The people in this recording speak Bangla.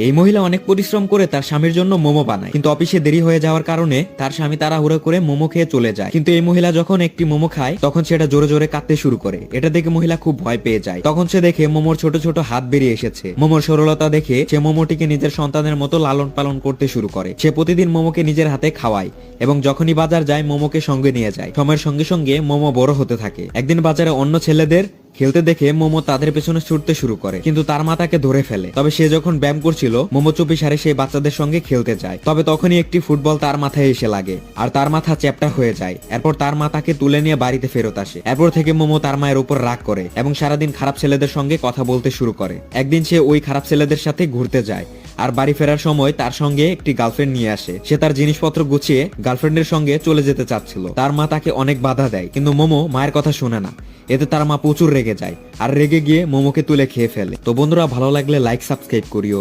এই মহিলা অনেক পরিশ্রম করে তার স্বামীর জন্য মোমো বানায়, কিন্তু অফিসে দেরি হয়ে যাওয়ার কারণে তার স্বামী তাড়াহুড়ো করে মোমো খেয়ে চলে যায়। কিন্তু এই মহিলা যখন একটি মোমো খায় তখন সেটা জোরে জোরে কাঁদতে শুরু করে। এটা দেখে মহিলা খুব ভয় পেয়ে যায়। তখন সে দেখে মোমোর ছোট ছোট হাত বেরিয়ে এসেছে। মোমোর সরলতা দেখে সে মোমোটিকে নিজের সন্তানের মতো লালন পালন করতে শুরু করে। সে প্রতিদিন মোমোকে নিজের হাতে খাওয়ায় এবং যখনই বাজার যায় মোমোকে সঙ্গে নিয়ে যায়। সময়ের সঙ্গে সঙ্গে মোমো বড় হতে থাকে। একদিন বাজারে অন্য ছেলেদের খেলতে দেখে মোমো তাদের পেছনে ছুটতে শুরু করে, কিন্তু তার মা তাকে ধরে ফেলে। তবে সে যখন ব্যায়াম করছিল, মোমো চুপি সারে সেই বাচ্চাদের সঙ্গে খেলতে যায়। তবে তখনই একটি ফুটবল তার মাথায় এসে লাগে আর তার মাথা চ্যাপ্টা হয়ে যায়। এরপর তার মা তাকে তুলে নিয়ে বাড়িতে ফেরত আসে। এরপর থেকে মোমো তার মায়ের উপর রাগ করে এবং সারাদিন খারাপ ছেলেদের সঙ্গে কথা বলতে শুরু করে। একদিন সে ওই খারাপ ছেলেদের সাথে ঘুরতে যায় আর বাড়ি ফেরার সময় তার সঙ্গে একটি গার্লফ্রেন্ড নিয়ে আসে। সে তার জিনিসপত্র গুছিয়ে গার্লফ্রেন্ডের সঙ্গে চলে যেতে চাচ্ছিল। তার মা তাকে অনেক বাধা দেয়, কিন্তু মোমো মায়ের কথা শুনে না। এতে তার মা প্রচুর রেগে যায় আর রেগে গিয়ে মোমোকে তুলে খেয়ে ফেলে। তো বন্ধুরা, ভালো লাগলে লাইক সাবস্ক্রাইব করিও।